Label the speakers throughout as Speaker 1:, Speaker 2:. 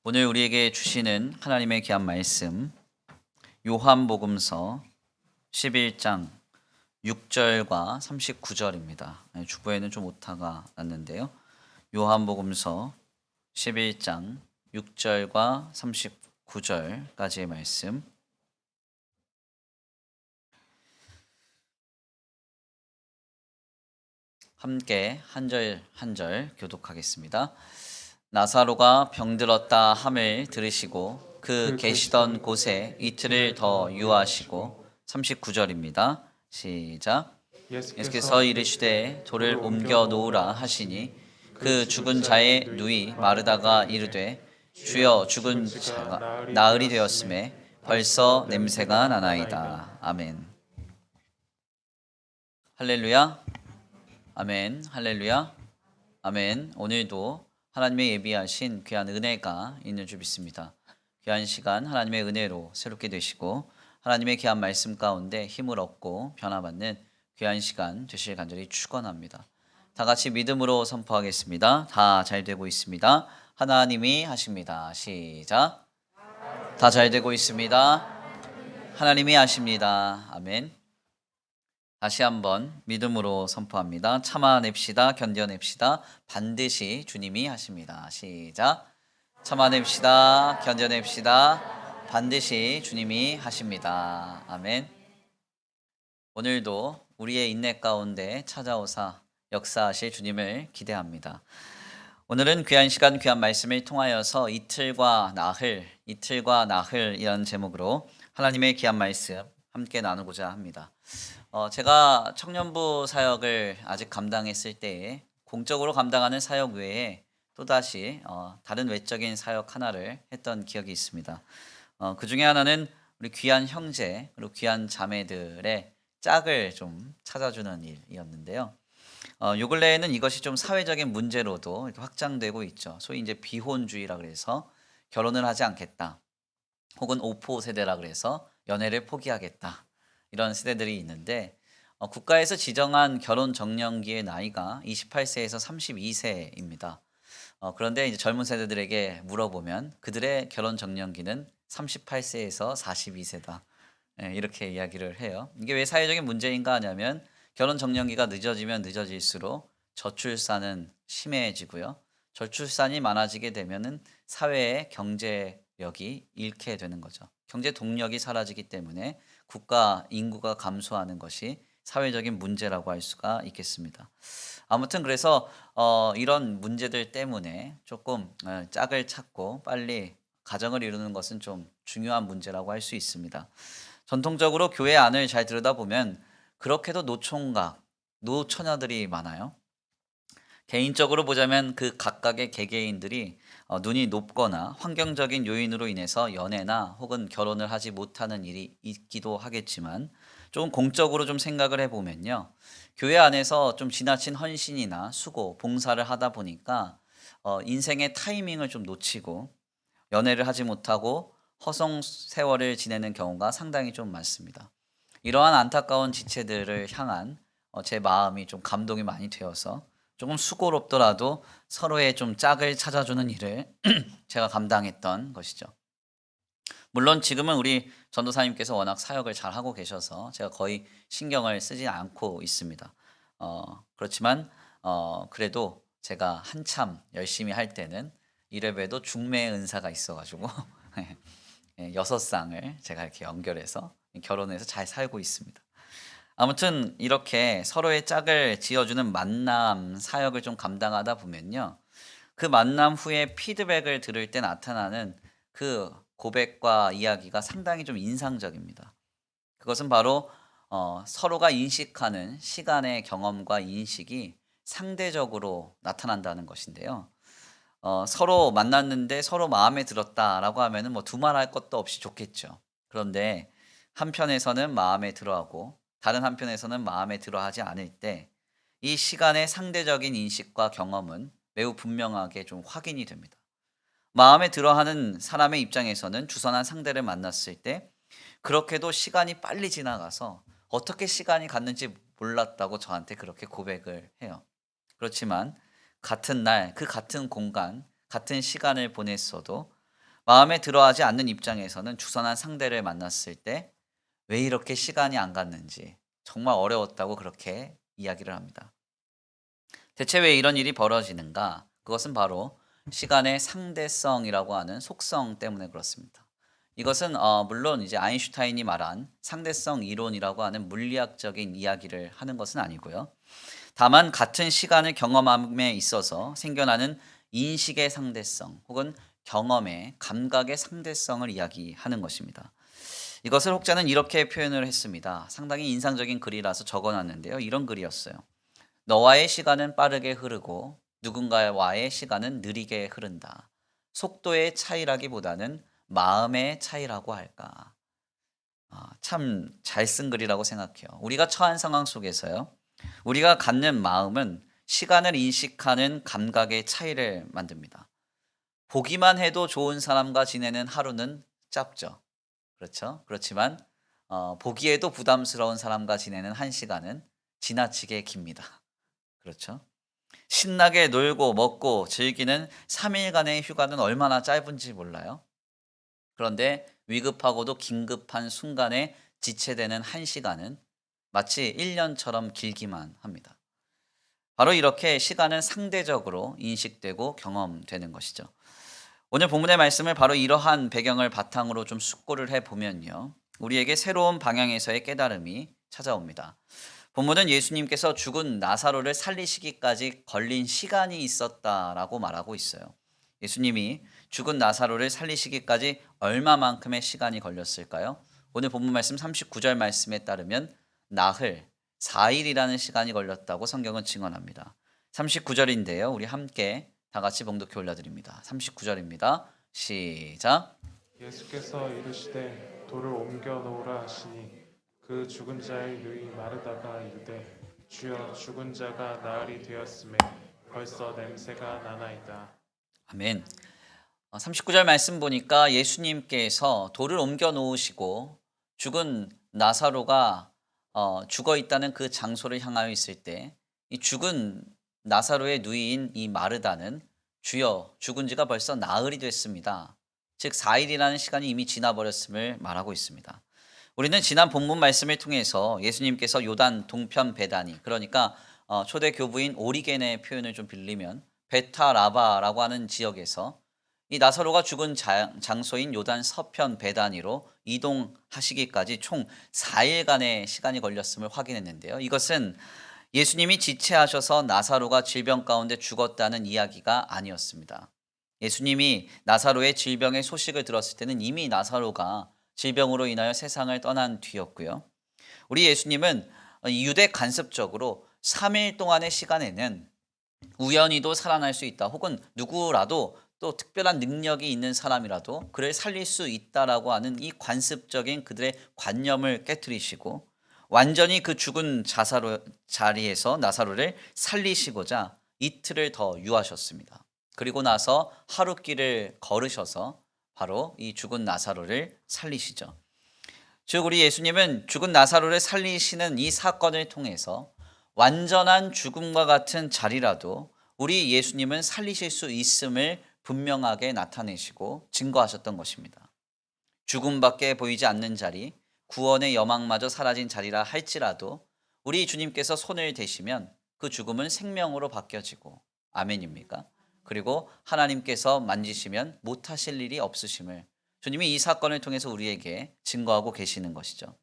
Speaker 1: 오늘 우리에게 주시는 하나님의 귀한 말씀 요한복음서 11장 6절과 39절입니다. 주보에는 좀 오타가 났는데요. 요한복음서 11장 6절과 39절까지의 말씀 함께 한 절 한 절 교독하겠습니다. 나사로가 병들었다 함을 들으시고 그 계시던 곳에 이틀을 더 유하시고 39절입니다. 시작. 예수께서 이르시되 돌을 옮겨 놓으라 하시니 그 죽은 자의 누이 마르다가 이르되 주여 죽은 자가 나으리 되었음에 벌써 냄새가 나나이다. 아멘. 할렐루야. 아멘. 할렐루야. 아멘. 오늘도 하나님의 예비하신 귀한 은혜가 있는 줄 믿습니다. 귀한 시간 하나님의 은혜로 새롭게 되시고 하나님의 귀한 말씀 가운데 힘을 얻고 변화받는 귀한 시간 되실 간절히 축원합니다. 다 같이 믿음으로 선포하겠습니다. 다 잘 되고 있습니다. 하나님이 하십니다. 시작. 다 잘 되고 있습니다. 하나님이 하십니다. 아멘. 다시 한번 믿음으로 선포합니다. 참아냅시다. 견뎌냅시다. 반드시 주님이 하십니다. 시작. 참아냅시다. 견뎌냅시다. 반드시 주님이 하십니다. 아멘. 오늘도 우리의 인내 가운데 찾아오사 역사하실 주님을 기대합니다. 오늘은 귀한 시간 귀한 말씀을 통하여서 이틀과 나흘이라는 제목으로 하나님의 귀한 말씀 함께 나누고자 합니다. 제가 청년부 사역을 아직 감당했을 때에 공적으로 감당하는 사역 외에 또다시 다른 외적인 사역 하나를 했던 기억이 있습니다. 그 중에 하나는 우리 귀한 형제 그리고 귀한 자매들의 짝을 좀 찾아주는 일이었는데요. 요 근래에는 이것이 좀 사회적인 문제로도 이렇게 확장되고 있죠. 소위 이제 비혼주의라 그래서 결혼을 하지 않겠다. 혹은 오포 세대라 그래서 연애를 포기하겠다. 이런 세대들이 있는데 국가에서 지정한 결혼 적령기의 나이가 28세에서 32세입니다. 그런데 이제 젊은 세대들에게 물어보면 그들의 결혼 적령기는 38세에서 42세다. 이렇게 이야기를 해요. 이게 왜 사회적인 문제인가 하냐면 결혼 적령기가 늦어지면 늦어질수록 저출산은 심해지고요. 저출산이 많아지게 되면은 사회의 경제력이 잃게 되는 거죠. 경제 동력이 사라지기 때문에 국가 인구가 감소하는 것이 사회적인 문제라고 할 수가 있겠습니다. 아무튼 그래서 이런 문제들 때문에 조금 짝을 찾고 빨리 가정을 이루는 것은 좀 중요한 문제라고 할 수 있습니다. 전통적으로 교회 안을 잘 들여다보면 그렇게도 노총각, 노처녀들이 많아요. 개인적으로 보자면 그 각각의 개개인들이 눈이 높거나 환경적인 요인으로 인해서 연애나 혹은 결혼을 하지 못하는 일이 있기도 하겠지만 조금 공적으로 좀 생각을 해보면요. 교회 안에서 좀 지나친 헌신이나 수고, 봉사를 하다 보니까 인생의 타이밍을 좀 놓치고 연애를 하지 못하고 허송 세월을 지내는 경우가 상당히 좀 많습니다. 이러한 안타까운 지체들을 향한 제 마음이 좀 감동이 많이 되어서 조금 수고롭더라도 서로의 좀 짝을 찾아주는 일을 제가 감당했던 것이죠. 물론 지금은 우리 전도사님께서 워낙 사역을 잘 하고 계셔서 제가 거의 신경을 쓰지 않고 있습니다. 그렇지만 그래도 제가 한참 열심히 할 때는 이래봬도 중매의 은사가 있어가지고 6쌍을 제가 이렇게 연결해서 결혼해서 잘 살고 있습니다. 아무튼 이렇게 서로의 짝을 지어주는 만남 사역을 좀 감당하다 보면요. 그 만남 후에 피드백을 들을 때 나타나는 그 고백과 이야기가 상당히 좀 인상적입니다. 그것은 바로 서로가 인식하는 시간의 경험과 인식이 상대적으로 나타난다는 것인데요. 서로 만났는데 서로 마음에 들었다라고 하면은 뭐 두말할 것도 없이 좋겠죠. 그런데 한편에서는 마음에 들어하고 다른 한편에서는 마음에 들어하지 않을 때 이 시간의 상대적인 인식과 경험은 매우 분명하게 좀 확인이 됩니다. 마음에 들어하는 사람의 입장에서는 주선한 상대를 만났을 때 그렇게도 시간이 빨리 지나가서 어떻게 시간이 갔는지 몰랐다고 저한테 그렇게 고백을 해요. 그렇지만 같은 날, 그 같은 공간, 같은 시간을 보냈어도 마음에 들어하지 않는 입장에서는 주선한 상대를 만났을 때 왜 이렇게 시간이 안 갔는지 정말 어려웠다고 그렇게 이야기를 합니다. 대체 왜 이런 일이 벌어지는가? 그것은 바로 시간의 상대성이라고 하는 속성 때문에 그렇습니다. 이것은 물론 이제 아인슈타인이 말한 상대성 이론이라고 하는 물리학적인 이야기를 하는 것은 아니고요. 다만 같은 시간을 경험함에 있어서 생겨나는 인식의 상대성 혹은 경험의 감각의 상대성을 이야기하는 것입니다. 이것을 혹자는 이렇게 표현을 했습니다. 상당히 인상적인 글이라서 적어놨는데요. 이런 글이었어요. 너와의 시간은 빠르게 흐르고 누군가와의 시간은 느리게 흐른다. 속도의 차이라기보다는 마음의 차이라고 할까. 참 잘 쓴 글이라고 생각해요. 우리가 처한 상황 속에서요. 우리가 갖는 마음은 시간을 인식하는 감각의 차이를 만듭니다. 보기만 해도 좋은 사람과 지내는 하루는 짧죠. 그렇죠? 그렇지만 보기에도 부담스러운 사람과 지내는 한 시간은 지나치게 깁니다. 그렇죠? 신나게 놀고 먹고 즐기는 3일간의 휴가는 얼마나 짧은지 몰라요. 그런데 위급하고도 긴급한 순간에 지체되는 한 시간은 마치 1년처럼 길기만 합니다. 바로 이렇게 시간은 상대적으로 인식되고 경험되는 것이죠. 오늘 본문의 말씀을 바로 이러한 배경을 바탕으로 좀 숙고를 해보면요. 우리에게 새로운 방향에서의 깨달음이 찾아옵니다. 본문은 예수님께서 죽은 나사로를 살리시기까지 걸린 시간이 있었다라고 말하고 있어요. 예수님이 죽은 나사로를 살리시기까지 얼마만큼의 시간이 걸렸을까요? 오늘 본문 말씀 39절 말씀에 따르면 나흘, 4일이라는 시간이 걸렸다고 성경은 증언합니다. 39절인데요. 우리 함께 다 같이 봉독해 올려드립니다. 39절입니다. 시작.
Speaker 2: 예수께서 이르시되 돌을 옮겨 놓으라 하시니 그 죽은 자의 누이 마르다가 이르되 주여 죽은 자가 나흘이 되었음에 벌써 냄새가 나나이다.
Speaker 1: 아멘. 39절 말씀 보니까 예수님께서 돌을 옮겨 놓으시고 죽은 나사로가 죽어 있다는 그 장소를 향하여 있을 때 이 죽은 나사로의 누이인 이 마르다는 주여 죽은 지가 벌써 나흘이 됐습니다. 즉 4일이라는 시간이 이미 지나버렸음을 말하고 있습니다. 우리는 지난 본문 말씀을 통해서 예수님께서 요단 동편 베다니 그러니까 초대 교부인 오리겐의 표현을 좀 빌리면 베타라바라고 하는 지역에서 이 나사로가 죽은 장소인 요단 서편 베다니로 이동하시기까지 총 4일간의 시간이 걸렸음을 확인했는데요. 이것은 예수님이 지체하셔서 나사로가 질병 가운데 죽었다는 이야기가 아니었습니다. 예수님이 나사로의 질병의 소식을 들었을 때는 이미 나사로가 질병으로 인하여 세상을 떠난 뒤였고요. 우리 예수님은 유대 간섭적으로 3일 동안의 시간에는 우연히도 살아날 수 있다. 혹은 누구라도 또 특별한 능력이 있는 사람이라도 그를 살릴 수 있다라고 하는 이 관습적인 그들의 관념을 깨뜨리시고 완전히 그 죽은 자리에서 나사로를 살리시고자 이틀을 더 유하셨습니다. 그리고 나서 하룻길을 걸으셔서 바로 이 죽은 나사로를 살리시죠. 즉 우리 예수님은 죽은 나사로를 살리시는 이 사건을 통해서 완전한 죽음과 같은 자리라도 우리 예수님은 살리실 수 있음을 분명하게 나타내시고 증거하셨던 것입니다. 죽음밖에 보이지 않는 자리, 구원의 여망마저 사라진 자리라 할지라도 우리 주님께서 손을 대시면 그 죽음은 생명으로 바뀌어지고 아멘입니까? 그리고 하나님께서 만지시면 못하실 일이 없으심을 주님이 이 사건을 통해서 우리에게 증거하고 계시는 것이죠.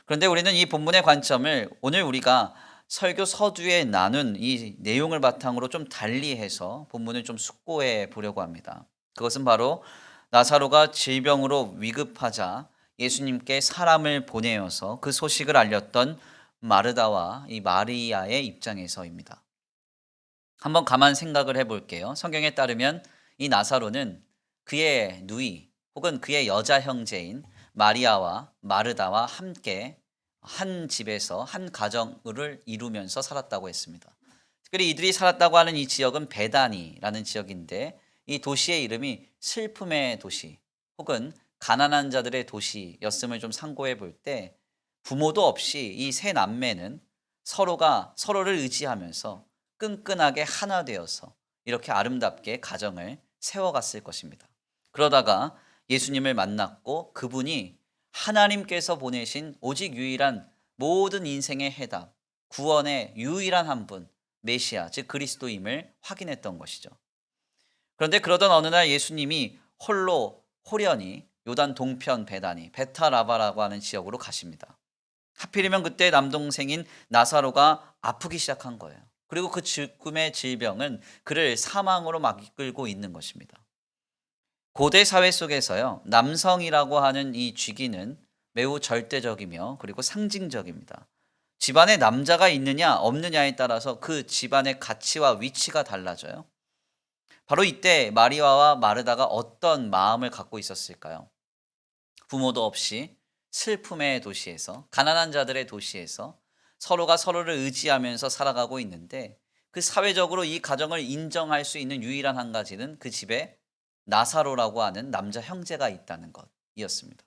Speaker 1: 그런데 우리는 이 본문의 관점을 오늘 우리가 설교 서두에 나눈 이 내용을 바탕으로 좀 달리해서 본문을 좀 숙고해 보려고 합니다. 그것은 바로 나사로가 질병으로 위급하자 예수님께 사람을 보내어서 그 소식을 알렸던 마르다와 이 마리아의 입장에서입니다. 한번 가만 생각을 해볼게요. 성경에 따르면 이 나사로는 그의 누이 혹은 그의 여자 형제인 마리아와 마르다와 함께 한 집에서 한 가정을 이루면서 살았다고 했습니다. 특별히 이들이 살았다고 하는 이 지역은 베다니라는 지역인데 이 도시의 이름이 슬픔의 도시 혹은 가난한 자들의 도시였음을 좀 상고해 볼 때 부모도 없이 이 세 남매는 서로가 서로를 의지하면서 끈끈하게 하나 되어서 이렇게 아름답게 가정을 세워갔을 것입니다. 그러다가 예수님을 만났고 그분이 하나님께서 보내신 오직 유일한 모든 인생의 해답, 구원의 유일한 한 분, 메시아, 즉 그리스도임을 확인했던 것이죠. 그런데 그러던 어느 날 예수님이 홀로 호련히 요단 동편 베다니, 베타라바라고 하는 지역으로 가십니다. 하필이면 그때 남동생인 나사로가 아프기 시작한 거예요. 그리고 그 죽음의 질병은 그를 사망으로 막 이끌고 있는 것입니다. 고대 사회 속에서요, 남성이라고 하는 이 직위는 매우 절대적이며 그리고 상징적입니다. 집안에 남자가 있느냐 없느냐에 따라서 그 집안의 가치와 위치가 달라져요. 바로 이때 마리아와 마르다가 어떤 마음을 갖고 있었을까요? 부모도 없이 슬픔의 도시에서, 가난한 자들의 도시에서 서로가 서로를 의지하면서 살아가고 있는데, 그 사회적으로 이 가정을 인정할 수 있는 유일한 한 가지는 그 집에 나사로라고 하는 남자 형제가 있다는 것이었습니다.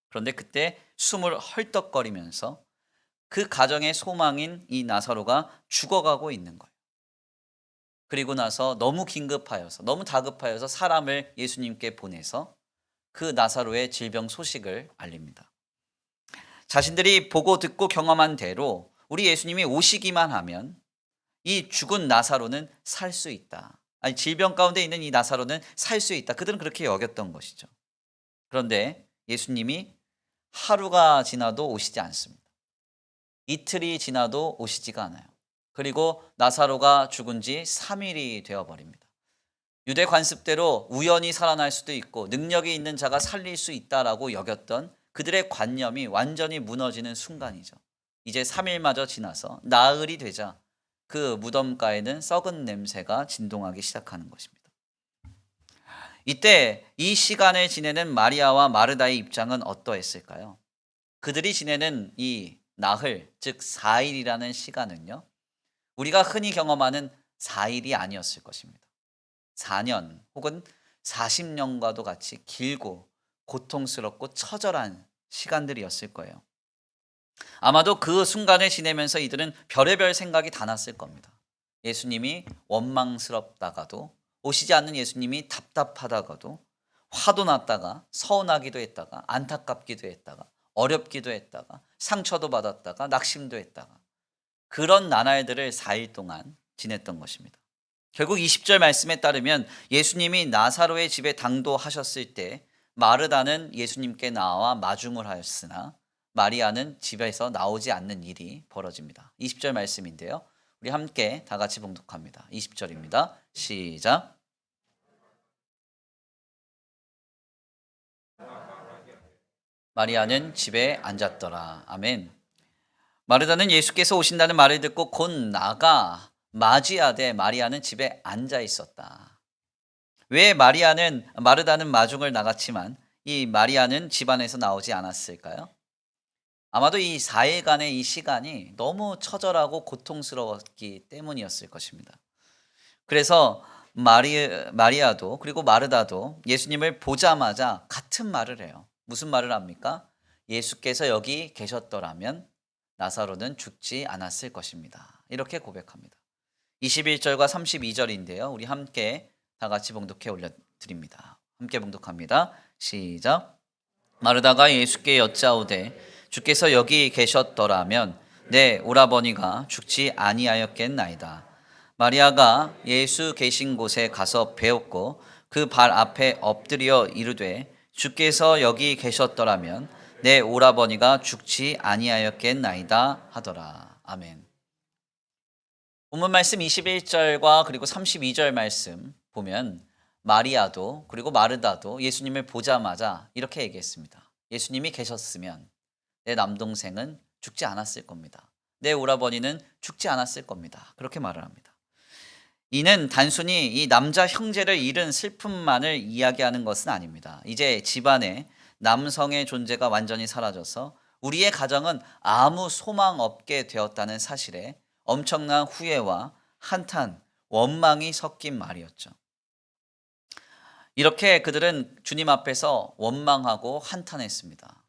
Speaker 1: 그런데 그때 숨을 헐떡거리면서 그 가정의 소망인 이 나사로가 죽어가고 있는 거예요. 그리고 나서 너무 긴급하여서, 너무 다급하여서 사람을 예수님께 보내서 그 나사로의 질병 소식을 알립니다. 자신들이 보고 듣고 경험한 대로 우리 예수님이 오시기만 하면 이 죽은 나사로는 살 수 있다. 아니, 질병 가운데 있는 이 나사로는 살 수 있다. 그들은 그렇게 여겼던 것이죠. 그런데 예수님이 하루가 지나도 오시지 않습니다. 이틀이 지나도 오시지가 않아요. 그리고 나사로가 죽은 지 3일이 되어버립니다. 유대 관습대로 우연히 살아날 수도 있고 능력이 있는 자가 살릴 수 있다라고 여겼던 그들의 관념이 완전히 무너지는 순간이죠. 이제 3일마저 지나서 나흘이 되자 그 무덤가에는 썩은 냄새가 진동하기 시작하는 것입니다. 이때 이 시간을 지내는 마리아와 마르다의 입장은 어떠했을까요? 그들이 지내는 이 나흘, 즉 4일이라는 시간은요, 우리가 흔히 경험하는 4일이 아니었을 것입니다. 4년 혹은 40년과도 같이 길고 고통스럽고 처절한 시간들이었을 거예요. 아마도 그 순간을 지내면서 이들은 별의별 생각이 다 났을 겁니다. 예수님이 원망스럽다가도, 오시지 않는 예수님이 답답하다가도, 화도 났다가, 서운하기도 했다가, 안타깝기도 했다가, 어렵기도 했다가, 상처도 받았다가, 낙심도 했다가, 그런 나날들을 4일 동안 지냈던 것입니다. 결국 20절 말씀에 따르면 예수님이 나사로의 집에 당도하셨을 때 마르다는 예수님께 나와 마중을 하였으나 마리아는 집에서 나오지 않는 일이 벌어집니다. 20절 말씀인데요, 우리 함께 다 같이 봉독합니다. 20절입니다. 시작. 마리아는 집에 앉았더라. 아멘. 마르다는 예수께서 오신다는 말을 듣고 곧 나가 맞이하되 마리아는 집에 앉아 있었다. 왜 마르다는 마중을 나갔지만 이 마리아는 집안에서 나오지 않았을까요? 아마도 이 4일간의 이 시간이 너무 처절하고 고통스러웠기 때문이었을 것입니다. 그래서 마리아도 그리고 마르다도 예수님을 보자마자 같은 말을 해요. 무슨 말을 합니까? 예수께서 여기 계셨더라면 나사로는 죽지 않았을 것입니다. 이렇게 고백합니다. 21절과 32절인데요. 우리 함께 다 같이 봉독해 올려드립니다. 함께 봉독합니다. 시작. 마르다가 예수께 여짜오되 주께서 여기 계셨더라면 내 오라버니가 죽지 아니하였겠나이다. 마리아가 예수 계신 곳에 가서 배웠고 그 발 앞에 엎드려 이르되 주께서 여기 계셨더라면 내 오라버니가 죽지 아니하였겠나이다 하더라. 아멘. 본문 말씀 21절과 그리고 32절 말씀 보면 마리아도 그리고 마르다도 예수님을 보자마자 이렇게 얘기했습니다. 예수님이 계셨으면 내 남동생은 죽지 않았을 겁니다. 내 오라버니는 죽지 않았을 겁니다. 그렇게 말을 합니다. 이는 단순히 이 남자 형제를 잃은 슬픔만을 이야기하는 것은 아닙니다. 이제 집안에 남성의 존재가 완전히 사라져서 우리의 가정은 아무 소망 없게 되었다는 사실에 엄청난 후회와 한탄, 원망이 섞인 말이었죠. 이렇게 그들은 주님 앞에서 원망하고 한탄했습니다.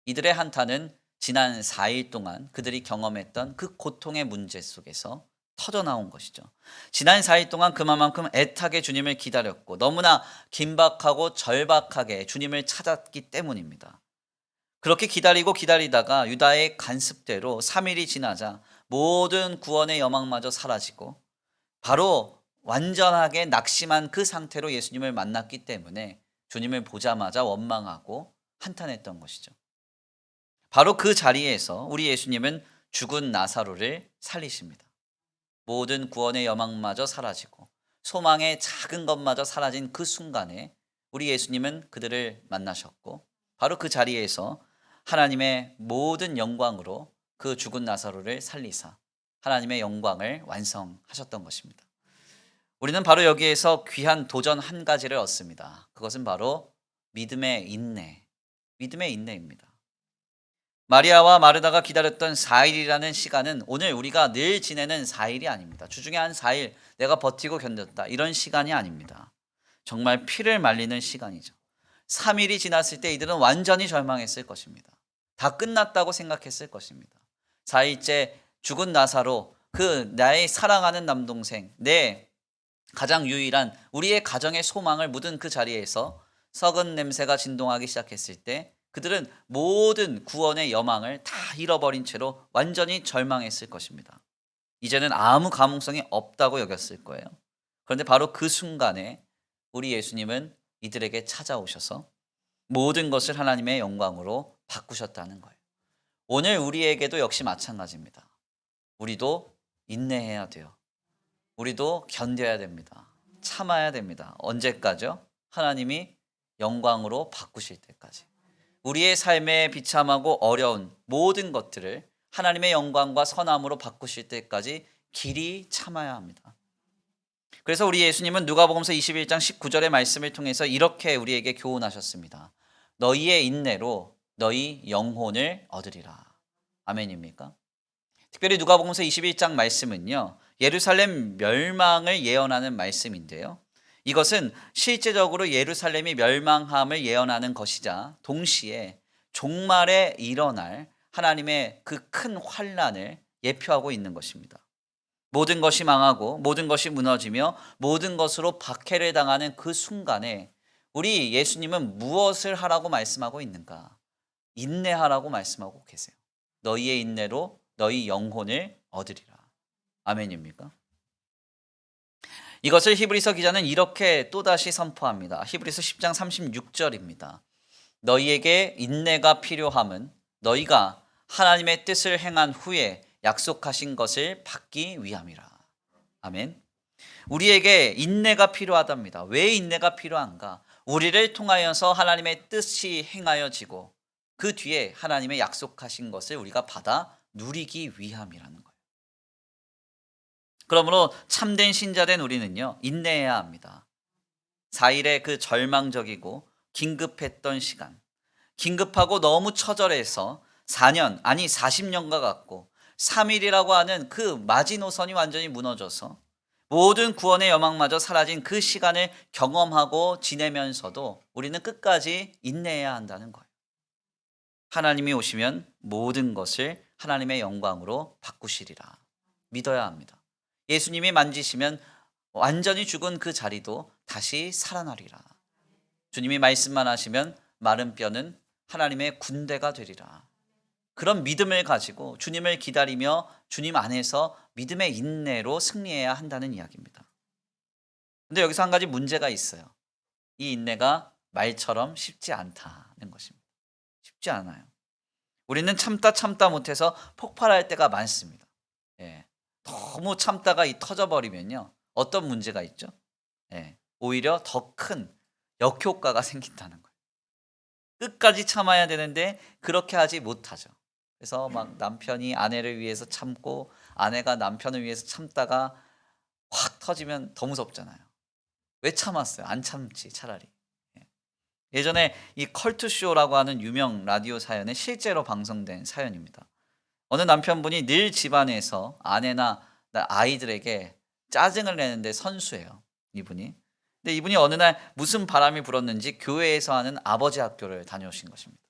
Speaker 1: 이들의 한탄은 지난 4일 동안 그들이 경험했던 그 고통의 문제 속에서 터져 나온 것이죠. 지난 4일 동안 그만큼 애타게 주님을 기다렸고 너무나 긴박하고 절박하게 주님을 찾았기 때문입니다. 그렇게 기다리다가 유다의 간습대로 3일이 지나자 모든 구원의 여망마저 사라지고 바로 완전하게 낙심한 그 상태로 예수님을 만났기 때문에 주님을 보자마자 원망하고 한탄했던 것이죠. 바로 그 자리에서 우리 예수님은 죽은 나사로를 살리십니다. 모든 구원의 여망마저 사라지고 소망의 작은 것마저 사라진 그 순간에 우리 예수님은 그들을 만나셨고 바로 그 자리에서 하나님의 모든 영광으로 그 죽은 나사로를 살리사 하나님의 영광을 완성하셨던 것입니다. 우리는 바로 여기에서 귀한 도전 한 가지를 얻습니다. 그것은 바로 믿음의 인내입니다. 마리아와 마르다가 기다렸던 4일이라는 시간은 오늘 우리가 늘 지내는 4일이 아닙니다. 주중에 한 4일 내가 버티고 견뎠다. 이런 시간이 아닙니다. 정말 피를 말리는 시간이죠. 3일이 지났을 때 이들은 완전히 절망했을 것입니다. 다 끝났다고 생각했을 것입니다. 4일째 죽은 나사로, 그 나의 사랑하는 남동생, 내 가장 유일한 우리의 가정의 소망을 묻은 그 자리에서 썩은 냄새가 진동하기 시작했을 때 그들은 모든 구원의 여망을 다 잃어버린 채로 완전히 절망했을 것입니다. 이제는 아무 가능성이 없다고 여겼을 거예요. 그런데 바로 그 순간에 우리 예수님은 이들에게 찾아오셔서 모든 것을 하나님의 영광으로 바꾸셨다는 거예요. 오늘 우리에게도 역시 마찬가지입니다. 우리도 인내해야 돼요. 우리도 견뎌야 됩니다. 참아야 됩니다. 언제까지요? 하나님이 영광으로 바꾸실 때까지. 우리의 삶에 비참하고 어려운 모든 것들을 하나님의 영광과 선함으로 바꾸실 때까지 길이 참아야 합니다. 그래서 우리 예수님은 누가복음서 21장 19절의 말씀을 통해서 이렇게 우리에게 교훈하셨습니다. 너희의 인내로 너희 영혼을 얻으리라. 아멘입니까? 특별히 누가복음서 21장 말씀은요, 예루살렘 멸망을 예언하는 말씀인데요. 이것은 실제적으로 예루살렘이 멸망함을 예언하는 것이자 동시에 종말에 일어날 하나님의 그 큰 환난을 예표하고 있는 것입니다. 모든 것이 망하고 모든 것이 무너지며 모든 것으로 박해를 당하는 그 순간에 우리 예수님은 무엇을 하라고 말씀하고 있는가? 인내하라고 말씀하고 계세요. 너희의 인내로 너희 영혼을 얻으리라. 아멘입니까? 이것을 히브리서 기자는 이렇게 또다시 선포합니다. 히브리서 10장 36절입니다. 너희에게 인내가 필요함은 너희가 하나님의 뜻을 행한 후에 약속하신 것을 받기 위함이라. 아멘. 우리에게 인내가 필요하답니다. 왜 인내가 필요한가? 우리를 통하여서 하나님의 뜻이 행하여지고 그 뒤에 하나님의 약속하신 것을 우리가 받아 누리기 위함이라는 거예요. 그러므로 참된 신자된 우리는요, 인내해야 합니다. 4일의 그 절망적이고 긴급했던 시간, 긴급하고 너무 처절해서 4년, 아니 40년과 같고 3일이라고 하는 그 마지노선이 완전히 무너져서 모든 구원의 여망마저 사라진 그 시간을 경험하고 지내면서도 우리는 끝까지 인내해야 한다는 거예요. 하나님이 오시면 모든 것을 하나님의 영광으로 바꾸시리라. 믿어야 합니다. 예수님이 만지시면 완전히 죽은 그 자리도 다시 살아나리라. 주님이 말씀만 하시면 마른 뼈는 하나님의 군대가 되리라. 그런 믿음을 가지고 주님을 기다리며 주님 안에서 믿음의 인내로 승리해야 한다는 이야기입니다. 근데 여기서 한 가지 문제가 있어요. 이 인내가 말처럼 쉽지 않다는 것입니다. 쉽지 않아요. 우리는 참다 못해서 폭발할 때가 많습니다. 예. 너무 참다가 터져버리면요, 어떤 문제가 있죠? 예. 오히려 더 큰 역효과가 생긴다는 거예요. 끝까지 참아야 되는데 그렇게 하지 못하죠. 그래서 막 남편이 아내를 위해서 참고 아내가 남편을 위해서 참다가 확 터지면 더 무섭잖아요. 왜 참았어요? 안 참지 차라리. 예전에 이 컬투쇼라고 하는 유명 라디오 사연에 실제로 방송된 사연입니다. 어느 남편분이 늘 집안에서 아내나 아이들에게 짜증을 내는데 선수예요, 이분이. 근데 이분이 어느 날 무슨 바람이 불었는지 교회에서 하는 아버지 학교를 다녀오신 것입니다.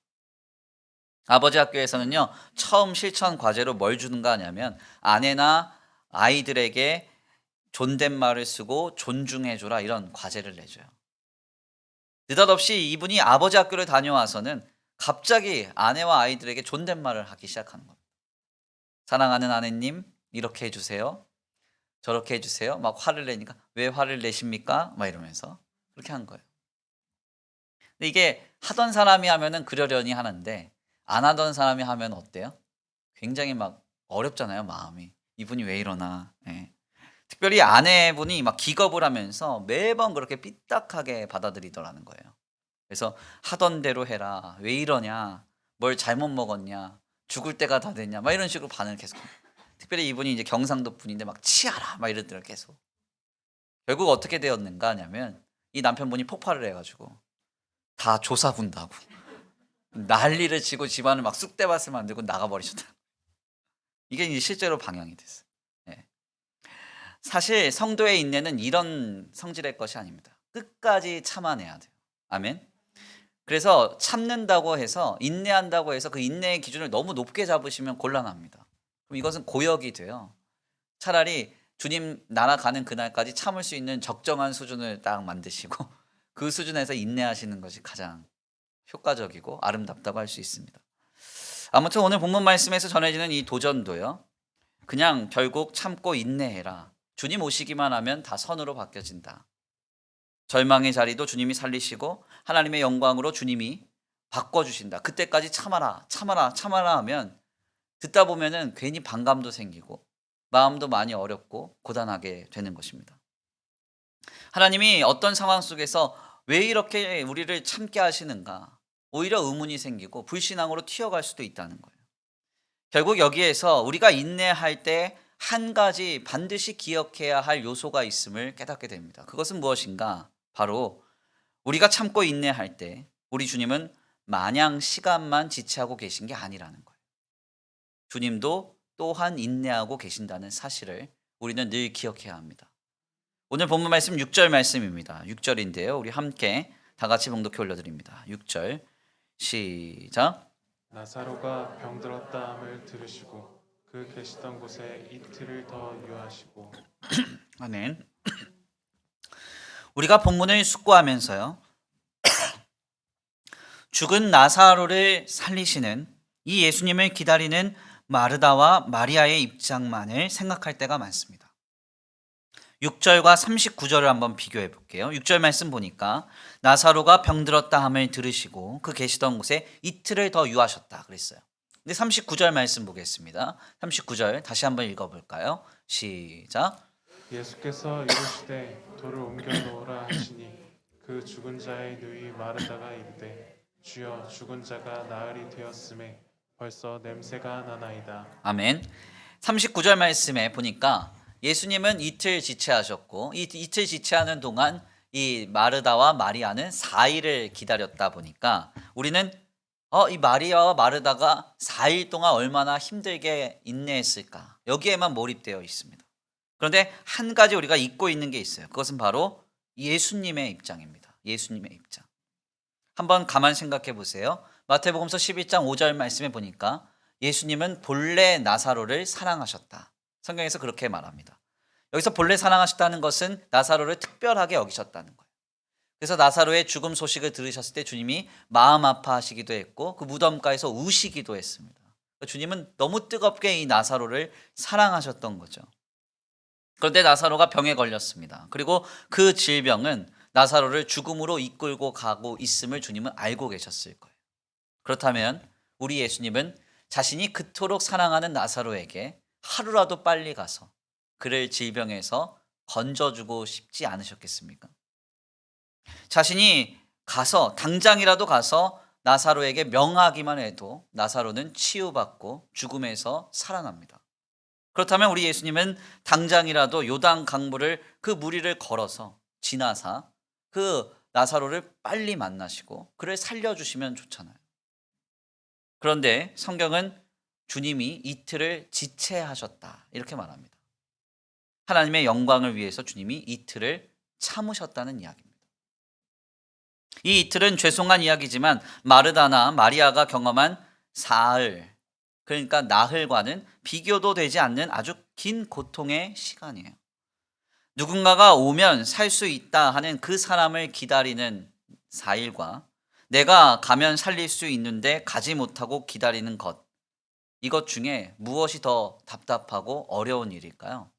Speaker 1: 아버지 학교에서는요, 처음 실천 과제로 뭘 주는가 하냐면 아내나 아이들에게 존댓말을 쓰고 존중해줘라 이런 과제를 내줘요. 느닷없이 이분이 아버지 학교를 다녀와서는 갑자기 아내와 아이들에게 존댓말을 하기 시작하는 겁니다. 사랑하는 아내님, 이렇게 해주세요. 저렇게 해주세요. 막 화를 내니까 왜 화를 내십니까? 막 이러면서 그렇게 한 거예요. 근데 이게 하던 사람이 하면은 그러려니 하는데 안 하던 사람이 하면 어때요? 굉장히 막 어렵잖아요, 마음이. 이분이 왜 이러나. 예. 특별히 아내분이 막 기겁을 하면서 매번 그렇게 삐딱하게 받아들이더라는 거예요. 그래서 하던 대로 해라. 왜 이러냐? 뭘 잘못 먹었냐? 죽을 때가 다 됐냐? 막 이런 식으로 반응을 계속. 특별히 이분이 이제 경상도 분인데 막 치아라 막 이러더라고요, 계속. 결국 어떻게 되었는가 하냐면 이 남편분이 폭발을 해가지고 다 조사분다고 난리를 치고 집안을 막 쑥대밭을 만들고 나가버리셨다. 이게 이제 실제로 방영이 됐어요. 예. 사실 성도의 인내는 이런 성질의 것이 아닙니다. 끝까지 참아내야 돼요. 아멘. 그래서 참는다고 해서 인내한다고 해서 그 인내의 기준을 너무 높게 잡으시면 곤란합니다. 그럼 이것은 고역이 돼요. 차라리 주님 날아가는 그날까지 참을 수 있는 적정한 수준을 딱 만드시고 그 수준에서 인내하시는 것이 가장 효과적이고 아름답다고 할 수 있습니다. 아무튼 오늘 본문 말씀에서 전해지는 이 도전도요. 그냥 결국 참고 인내해라. 주님 오시기만 하면 다 선으로 바뀌어진다. 절망의 자리도 주님이 살리시고 하나님의 영광으로 주님이 바꿔주신다. 그때까지 참아라, 참아라, 참아라 하면 듣다 보면은 괜히 반감도 생기고 마음도 많이 어렵고 고단하게 되는 것입니다. 하나님이 어떤 상황 속에서 왜 이렇게 우리를 참게 하시는가? 오히려 의문이 생기고 불신앙으로 튀어갈 수도 있다는 거예요. 결국 여기에서 우리가 인내할 때 한 가지 반드시 기억해야 할 요소가 있음을 깨닫게 됩니다. 그것은 무엇인가? 바로 우리가 참고 인내할 때 우리 주님은 마냥 시간만 지체하고 계신 게 아니라는 거예요. 주님도 또한 인내하고 계신다는 사실을 우리는 늘 기억해야 합니다. 오늘 본문 말씀 6절 말씀입니다. 6절인데요. 우리 함께 다 같이 봉독해 올려드립니다. 6절 시작.
Speaker 2: 나사로가 병들었다 함을 들으시고 그 계시던 곳에 이틀을 더 유하시고.
Speaker 1: 아멘. 우리가 본문을 숙고하면서요. 죽은 나사로를 살리시는 이 예수님을 기다리는 마르다와 마리아의 입장만을 생각할 때가 많습니다. 6절과 39절을 한번 비교해 볼게요. 6절 말씀 보니까 나사로가 병들었다 함을 들으시고 그 계시던 곳에 이틀을 더 유하셨다 그랬어요. 근데 39절 말씀 보겠습니다. 39절 다시 한번 읽어볼까요? 시작.
Speaker 2: 예수께서 이르시되 돌을 옮겨 놓으라 하시니 그 죽은 자의 누이 마르다가 이르되 주여 죽은 자가 나흘이 되었음에 벌써 냄새가 나나이다.
Speaker 1: 아멘. 39절 말씀에 보니까 예수님은 이틀 지체하셨고 이 이틀 지체하는 동안 이 마르다와 마리아는 4일을 기다렸다 보니까 우리는 이 마리아와 마르다가 4일 동안 얼마나 힘들게 인내했을까 여기에만 몰입되어 있습니다. 그런데 한 가지 우리가 잊고 있는 게 있어요. 그것은 바로 예수님의 입장입니다. 예수님의 입장. 한번 가만 생각해 보세요. 마태복음서 11장 5절 말씀에 보니까 예수님은 본래 나사로를 사랑하셨다. 성경에서 그렇게 말합니다. 여기서 본래 사랑하셨다는 것은 나사로를 특별하게 여기셨다는 거예요. 그래서 나사로의 죽음 소식을 들으셨을 때 주님이 마음 아파하시기도 했고 그 무덤가에서 우시기도 했습니다. 주님은 너무 뜨겁게 이 나사로를 사랑하셨던 거죠. 그런데 나사로가 병에 걸렸습니다. 그리고 그 질병은 나사로를 죽음으로 이끌고 가고 있음을 주님은 알고 계셨을 거예요. 그렇다면 우리 예수님은 자신이 그토록 사랑하는 나사로에게 하루라도 빨리 가서 그를 질병에서 건져주고 싶지 않으셨겠습니까? 자신이 가서 당장이라도 가서 나사로에게 명하기만 해도 나사로는 치유받고 죽음에서 살아납니다. 그렇다면 우리 예수님은 당장이라도 요단 강물을 그 무리를 걸어서 지나사 그 나사로를 빨리 만나시고 그를 살려주시면 좋잖아요. 그런데 성경은 주님이 이틀을 지체하셨다 이렇게 말합니다. 하나님의 영광을 위해서 주님이 이틀을 참으셨다는 이야기입니다. 이 이틀은 죄송한 이야기지만 마르다나 마리아가 경험한 사흘, 그러니까 나흘과는 비교도 되지 않는 아주 긴 고통의 시간이에요. 누군가가 오면 살 수 있다 하는 그 사람을 기다리는 4일과 내가 가면 살릴 수 있는데 가지 못하고 기다리는 것, 이것 중에 무엇이 더 답답하고 어려운 일일까요?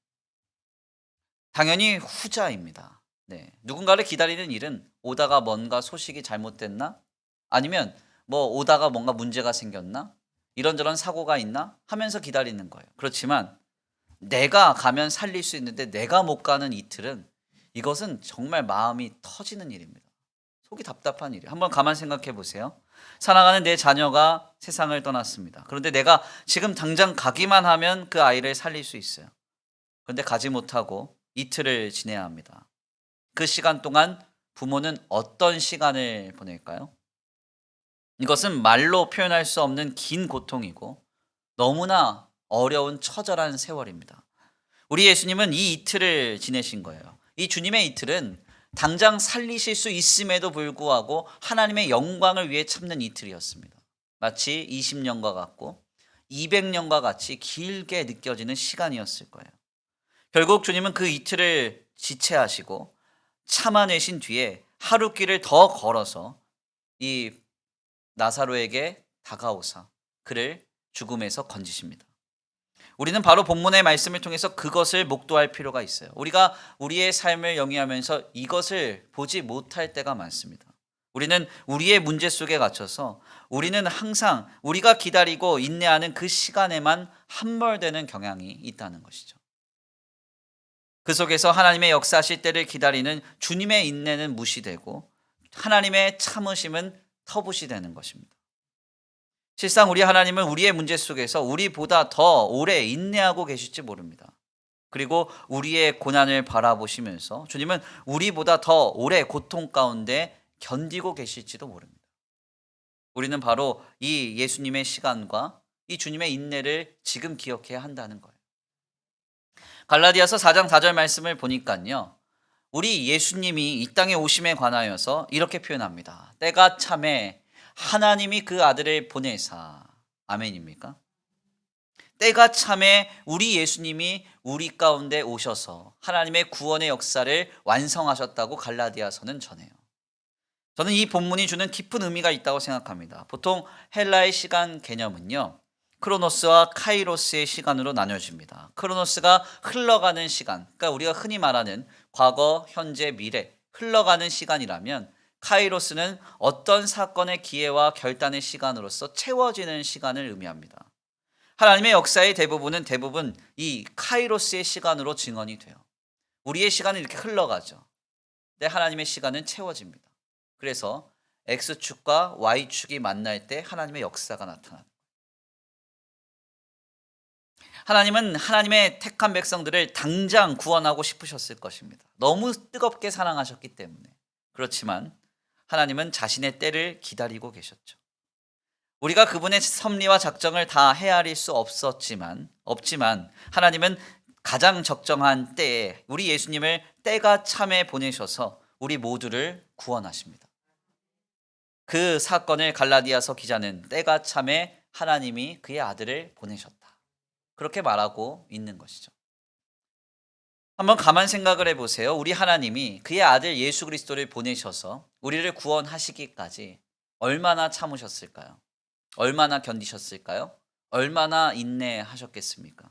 Speaker 1: 당연히 후자입니다. 네. 누군가를 기다리는 일은 오다가 뭔가 소식이 잘못됐나? 아니면 뭐 오다가 뭔가 문제가 생겼나? 이런저런 사고가 있나? 하면서 기다리는 거예요. 그렇지만 내가 가면 살릴 수 있는데 내가 못 가는 이틀은, 이것은 정말 마음이 터지는 일입니다. 속이 답답한 일이에요. 한번 가만 생각해 보세요. 사랑하는 내 자녀가 세상을 떠났습니다. 그런데 내가 지금 당장 가기만 하면 그 아이를 살릴 수 있어요. 그런데 가지 못하고 이틀을 지내야 합니다. 그 시간 동안 부모는 어떤 시간을 보낼까요? 이것은 말로 표현할 수 없는 긴 고통이고 너무나 어려운 처절한 세월입니다. 우리 예수님은 이 이틀을 지내신 거예요. 이 주님의 이틀은 당장 살리실 수 있음에도 불구하고 하나님의 영광을 위해 참는 이틀이었습니다. 마치 20년과 같고 200년과 같이 길게 느껴지는 시간이었을 거예요. 결국 주님은 그 이틀을 지체하시고 참아내신 뒤에 하루 길을 더 걸어서 이 나사로에게 다가오사 그를 죽음에서 건지십니다. 우리는 바로 본문의 말씀을 통해서 그것을 목도할 필요가 있어요. 우리가 우리의 삶을 영위하면서 이것을 보지 못할 때가 많습니다. 우리는 우리의 문제 속에 갇혀서 우리는 항상 우리가 기다리고 인내하는 그 시간에만 함몰되는 경향이 있다는 것이죠. 그 속에서 하나님의 역사하실 때를 기다리는 주님의 인내는 무시되고 하나님의 참으심은 터부시되는 것입니다. 실상 우리 하나님은 우리의 문제 속에서 우리보다 더 오래 인내하고 계실지 모릅니다. 그리고 우리의 고난을 바라보시면서 주님은 우리보다 더 오래 고통 가운데 견디고 계실지도 모릅니다. 우리는 바로 이 예수님의 시간과 이 주님의 인내를 지금 기억해야 한다는 거예요. 갈라디아서 4장 4절 말씀을 보니까요, 우리 예수님이 이 땅에 오심에 관하여서 이렇게 표현합니다. 때가 참에 하나님이 그 아들을 보내사. 아멘입니까? 때가 참에 우리 예수님이 우리 가운데 오셔서 하나님의 구원의 역사를 완성하셨다고 갈라디아서는 전해요. 저는 이 본문이 주는 깊은 의미가 있다고 생각합니다. 보통 헬라의 시간 개념은요, 크로노스와 카이로스의 시간으로 나뉘어집니다. 크로노스가 흘러가는 시간, 그러니까 우리가 흔히 말하는 과거, 현재, 미래, 흘러가는 시간이라면 카이로스는 어떤 사건의 기회와 결단의 시간으로서 채워지는 시간을 의미합니다. 하나님의 역사의 대부분 이 카이로스의 시간으로 증언이 돼요. 우리의 시간은 이렇게 흘러가죠. 근데 하나님의 시간은 채워집니다. 그래서 X축과 Y축이 만날 때 하나님의 역사가 나타납니다. 하나님은 하나님의 택한 백성들을 당장 구원하고 싶으셨을 것입니다. 너무 뜨겁게 사랑하셨기 때문에. 그렇지만 하나님은 자신의 때를 기다리고 계셨죠. 우리가 그분의 섭리와 작정을 다 헤아릴 수 없지만 하나님은 가장 적정한 때에 우리 예수님을 때가 참에 보내셔서 우리 모두를 구원하십니다. 그 사건을 갈라디아서 기자는 때가 참에 하나님이 그의 아들을 보내셨다, 그렇게 말하고 있는 것이죠. 한번 가만 생각을 해보세요. 우리 하나님이 그의 아들 예수 그리스도를 보내셔서 우리를 구원하시기까지 얼마나 참으셨을까요? 얼마나 견디셨을까요? 얼마나 인내하셨겠습니까?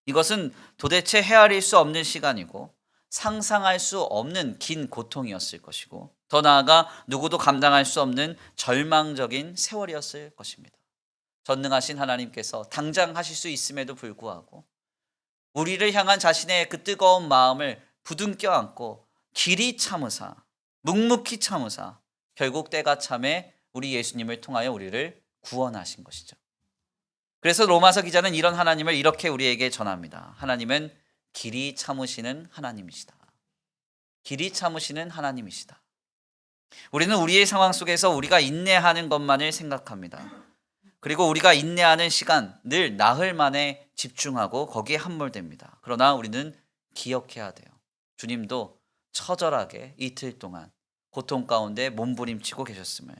Speaker 1: 이것은 도대체 헤아릴 수 없는 시간이고 상상할 수 없는 긴 고통이었을 것이고 더 나아가 누구도 감당할 수 없는 절망적인 세월이었을 것입니다. 전능하신 하나님께서 당장 하실 수 있음에도 불구하고 우리를 향한 자신의 그 뜨거운 마음을 부둥켜 안고 길이 참으사, 묵묵히 참으사 결국 때가 참에 우리 예수님을 통하여 우리를 구원하신 것이죠. 그래서 로마서 기자는 이런 하나님을 이렇게 우리에게 전합니다. 하나님은 길이 참으시는 하나님이시다. 길이 참으시는 하나님이시다. 우리는 우리의 상황 속에서 우리가 인내하는 것만을 생각합니다. 그리고 우리가 인내하는 시간 늘 나흘 만에 집중하고 거기에 함몰됩니다. 그러나 우리는 기억해야 돼요. 주님도 처절하게 이틀 동안 고통 가운데 몸부림치고 계셨음을,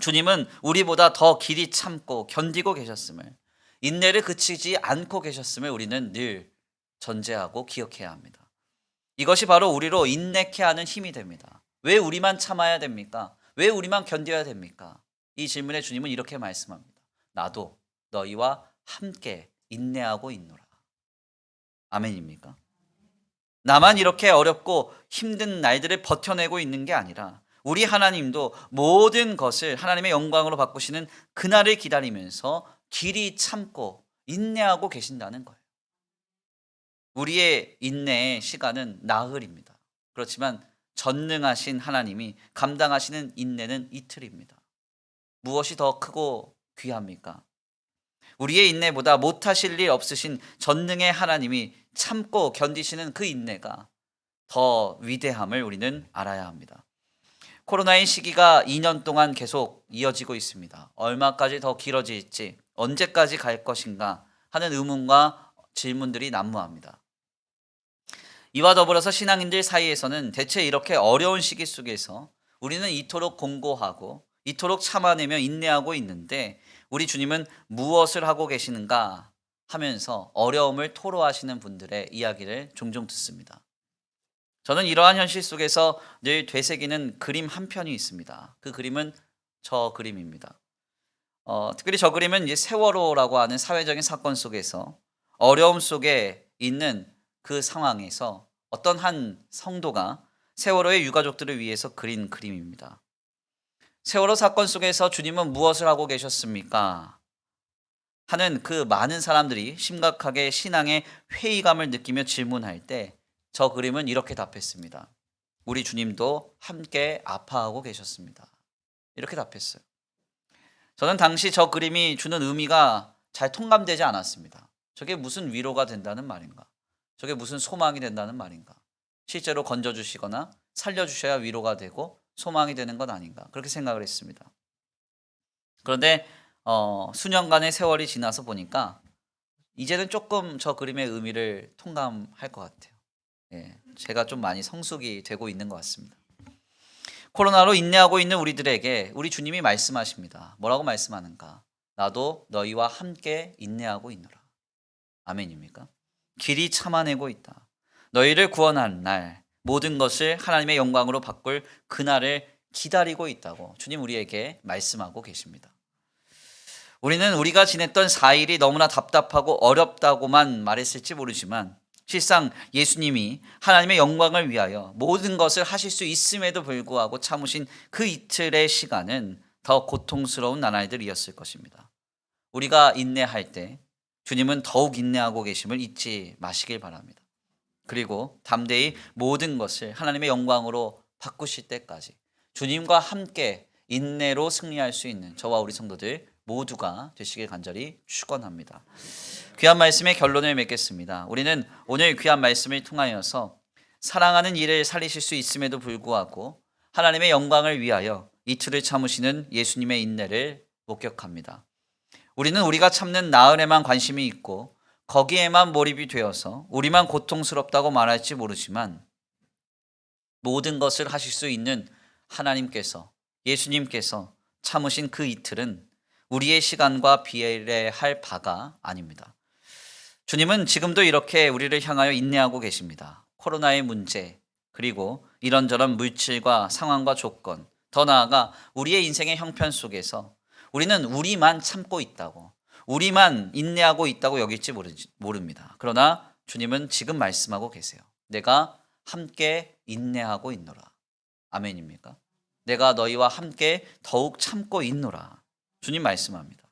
Speaker 1: 주님은 우리보다 더 길이 참고 견디고 계셨음을, 인내를 그치지 않고 계셨음을 우리는 늘 전제하고 기억해야 합니다. 이것이 바로 우리로 인내케 하는 힘이 됩니다. 왜 우리만 참아야 됩니까? 왜 우리만 견뎌야 됩니까? 이 질문에 주님은 이렇게 말씀합니다. 나도 너희와 함께 인내하고 있노라. 아멘입니까? 나만 이렇게 어렵고 힘든 날들을 버텨내고 있는 게 아니라 우리 하나님도 모든 것을 하나님의 영광으로 바꾸시는 그날을 기다리면서 길이 참고 인내하고 계신다는 거예요. 우리의 인내의 시간은 나흘입니다. 그렇지만 전능하신 하나님이 감당하시는 인내는 이틀입니다. 무엇이 더 크고 귀합니까? 우리의 인내보다 못하실 일 없으신 전능의 하나님이 참고 견디시는 그 인내가 더 위대함을 우리는 알아야 합니다. 코로나의 시기가 2년 동안 계속 이어지고 있습니다. 얼마까지 더 길어질지, 언제까지 갈 것인가 하는 의문과 질문들이 난무합니다. 이와 더불어서 신앙인들 사이에서는 대체 이렇게 어려운 시기 속에서 우리는 이토록 공고하고 이토록 참아내며 인내하고 있는데 우리 주님은 무엇을 하고 계시는가 하면서 어려움을 토로하시는 분들의 이야기를 종종 듣습니다. 저는 이러한 현실 속에서 늘 되새기는 그림 한 편이 있습니다. 그 그림은 저 그림입니다. 특별히 저 그림은 이제 세월호라고 하는 사회적인 사건 속에서 어려움 속에 있는 그 상황에서 어떤 한 성도가 세월호의 유가족들을 위해서 그린 그림입니다. 세월호 사건 속에서 주님은 무엇을 하고 계셨습니까? 하는 그 많은 사람들이 심각하게 신앙의 회의감을 느끼며 질문할 때 저 그림은 이렇게 답했습니다. 우리 주님도 함께 아파하고 계셨습니다. 이렇게 답했어요. 저는 당시 저 그림이 주는 의미가 잘 통감되지 않았습니다. 저게 무슨 위로가 된다는 말인가? 저게 무슨 소망이 된다는 말인가? 실제로 건져주시거나 살려주셔야 위로가 되고 소망이 되는 건 아닌가? 그렇게 생각을 했습니다. 그런데 수년간의 세월이 지나서 보니까 이제는 조금 저 그림의 의미를 통감할 것 같아요. 제가 좀 많이 성숙이 되고 있는 것 같습니다. 코로나로 인내하고 있는 우리들에게 우리 주님이 말씀하십니다. 뭐라고 말씀하는가? 나도 너희와 함께 인내하고 있노라. 아멘입니까? 길이 참아내고 있다. 너희를 구원한 날 모든 것을 하나님의 영광으로 바꿀 그날을 기다리고 있다고 주님 우리에게 말씀하고 계십니다. 우리는 우리가 지냈던 4일이 너무나 답답하고 어렵다고만 말했을지 모르지만 실상 예수님이 하나님의 영광을 위하여 모든 것을 하실 수 있음에도 불구하고 참으신 그 이틀의 시간은 더 고통스러운 나날들이었을 것입니다. 우리가 인내할 때 주님은 더욱 인내하고 계심을 잊지 마시길 바랍니다. 그리고 담대히 모든 것을 하나님의 영광으로 바꾸실 때까지 주님과 함께 인내로 승리할 수 있는 저와 우리 성도들 모두가 되시길 간절히 축원합니다. 귀한 말씀의 결론을 맺겠습니다. 우리는 오늘 귀한 말씀을 통하여서 사랑하는 이를 살리실 수 있음에도 불구하고 하나님의 영광을 위하여 이틀을 참으시는 예수님의 인내를 목격합니다. 우리는 우리가 참는 나흘에만 관심이 있고 거기에만 몰입이 되어서 우리만 고통스럽다고 말할지 모르지만 모든 것을 하실 수 있는 하나님께서 예수님께서 참으신 그 이틀은 우리의 시간과 비례할 바가 아닙니다. 주님은 지금도 이렇게 우리를 향하여 인내하고 계십니다. 코로나의 문제, 그리고 이런저런 물질과 상황과 조건, 더 나아가 우리의 인생의 형편 속에서 우리는 우리만 참고 있다고, 우리만 인내하고 있다고 여길지 모릅니다. 그러나 주님은 지금 말씀하고 계세요. 내가 함께 인내하고 있노라. 아멘입니까? 내가 너희와 함께 더욱 참고 있노라. 주님 말씀합니다.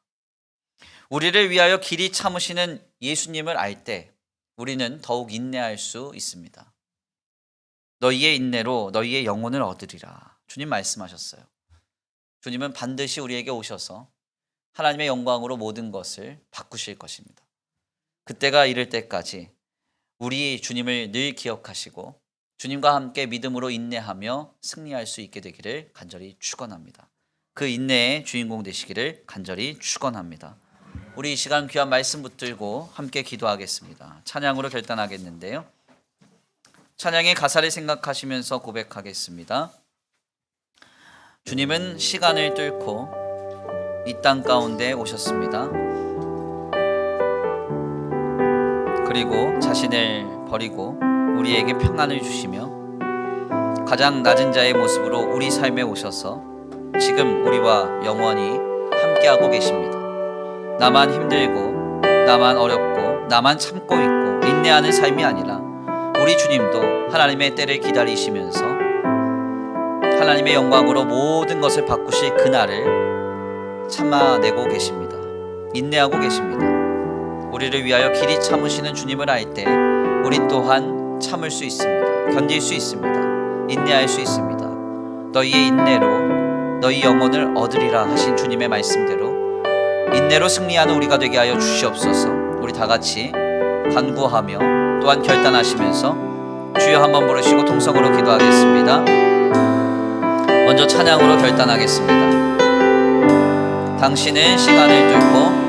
Speaker 1: 우리를 위하여 길이 참으시는 예수님을 알 때 우리는 더욱 인내할 수 있습니다. 너희의 인내로 너희의 영혼을 얻으리라. 주님 말씀하셨어요. 주님은 반드시 우리에게 오셔서 하나님의 영광으로 모든 것을 바꾸실 것입니다. 그때가 이를 때까지 우리 주님을 늘 기억하시고 주님과 함께 믿음으로 인내하며 승리할 수 있게 되기를 간절히 축원합니다. 그 인내의 주인공 되시기를 간절히 축원합니다. 우리 이 시간 귀한 말씀 붙들고 함께 기도하겠습니다. 찬양으로 결단하겠는데요. 찬양의 가사를 생각하시면서 고백하겠습니다. 주님은 시간을 뚫고 이 땅 가운데 오셨습니다. 그리고 자신을 버리고 우리에게 평안을 주시며 가장 낮은 자의 모습으로 우리 삶에 오셔서 지금 우리와 영원히 함께하고 계십니다. 나만 힘들고 나만 어렵고 나만 참고 있고 인내하는 삶이 아니라 우리 주님도 하나님의 때를 기다리시면서 하나님의 영광으로 모든 것을 바꾸실 그날을 참아내고 계십니다. 인내하고 계십니다. 우리를 위하여 길이 참으시는 주님을 알 때 우리 또한 참을 수 있습니다. 견딜 수 있습니다. 인내할 수 있습니다. 너희의 인내로 너희 영혼을 얻으리라 하신 주님의 말씀대로 인내로 승리하는 우리가 되게 하여 주시옵소서. 우리 다 같이 간구하며 또한 결단하시면서 주여 한번 부르시고 통성으로 기도하겠습니다. 먼저 찬양으로 결단하겠습니다. 당신은 시간을 뚫고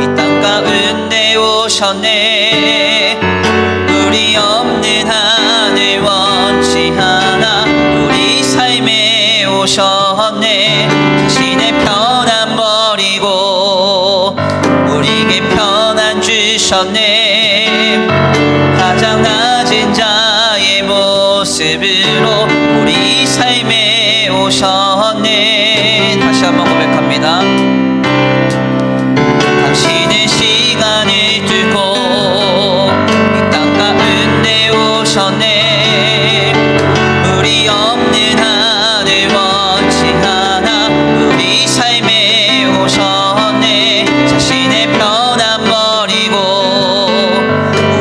Speaker 1: 이 땅 가운데 오셨네. 우리 없는 하늘 원치 않아 우리 삶에 오셨네. 자신의 편안 버리고 우리에게 편안 주셨네. 가장 낮은 자의 모습으로 우리 삶에 오셨네. 다시 한번 고백합니다. 당신은 시간을 뚫고 이 땅 가운데 오셨네. 우리 없는 하늘 원치 않아 우리 삶에 오셨네. 자신의 편안 버리고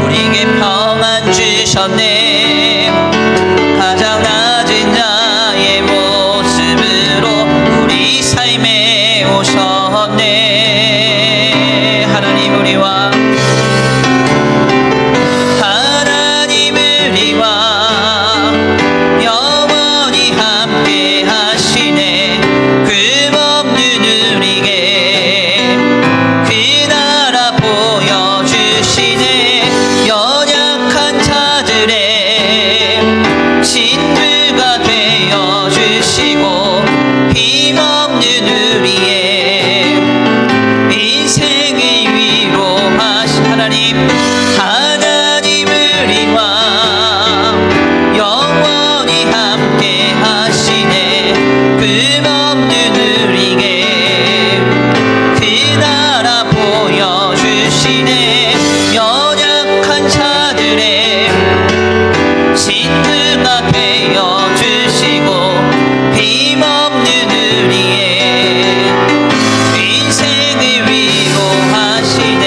Speaker 1: 우리에게 평안 주셨네. 가장 낮은 자의 모습으로 우리 삶에 오셨네. 하나님 우리와 영원히 함께 하시네. 금없는 우리에게 그 나라 보여주시네. 연약한 자들의 진두가 되어주시고 힘없는 우리의 인생을 위로하신 하나님 우리와 영원히 함께 하시네. 금없는 우리에게 그 나라 보여주시네. 연약한 자들의 진두가 되어주시고 힘없는 우리의 인생을 위로하시네.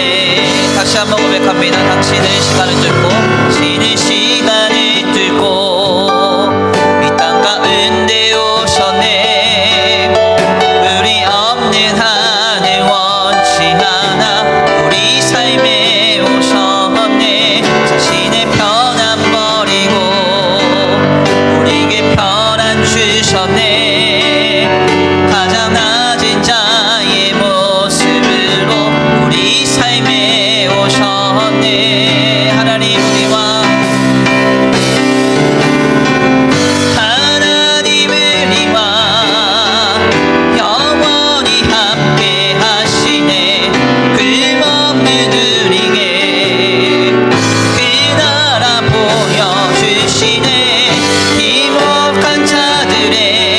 Speaker 1: 다시 한번 고백합니다. 당신은 시간을 뚫고 이 땅 가운데 오셨네. 우리 없는 하늘 원치 않아 우리 삶에 오셨네. 자신의 편안 버리고 우리에게 편안 주셨네. 가장 낮은 자의 모습으로 우리 삶에 오셨네. 하나님 우리와 영원히 함께 하시네. 금없는 우리에게 그 나라 보여주시네. 힘없는 자들의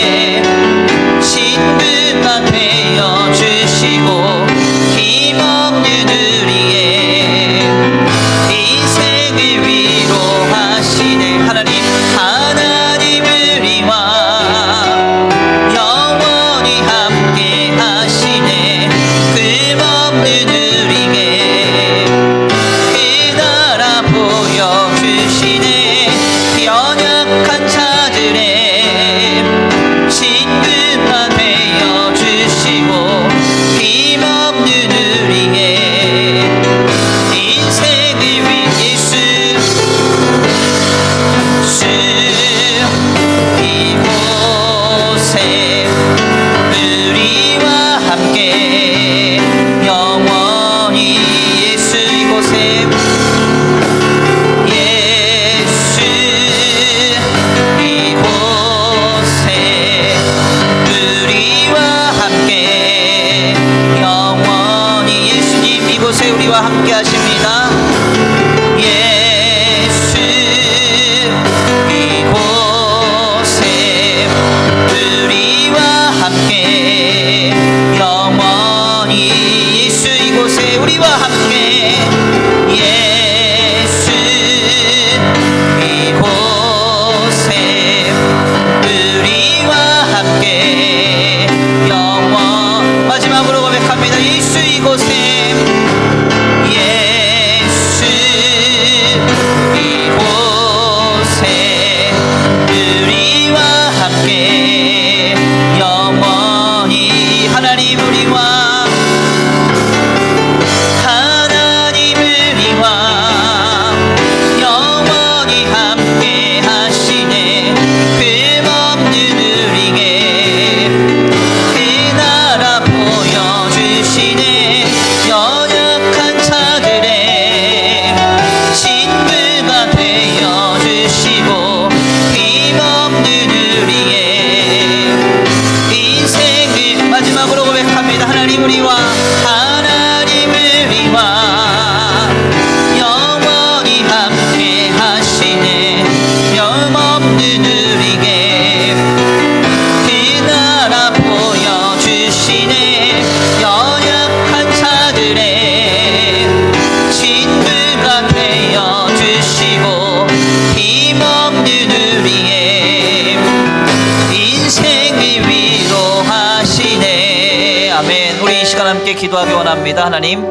Speaker 1: 함께 기도하기 원합니다. 하나님,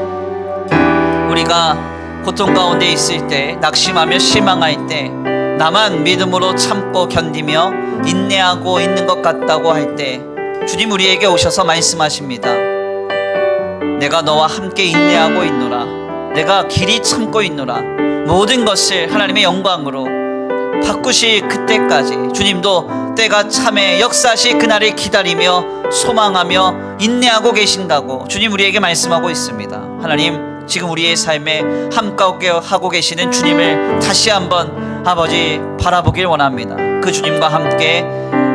Speaker 1: 우리가 고통 가운데 있을 때, 낙심하며 실망할 때, 나만 믿음으로 참고 견디며 인내하고 있는 것 같다고 할 때 주님 우리에게 오셔서 말씀하십니다. 내가 너와 함께 인내하고 있노라. 내가 길이 참고 있노라. 모든 것을 하나님의 영광으로 바꾸실 그때까지 주님도 때가 참에 역사하실 그날을 기다리며 소망하며 인내하고 계신다고 주님 우리에게 말씀하고 있습니다. 하나님, 지금 우리의 삶에 함께 하고 계시는 주님을 다시 한번 아버지 바라보길 원합니다. 그 주님과 함께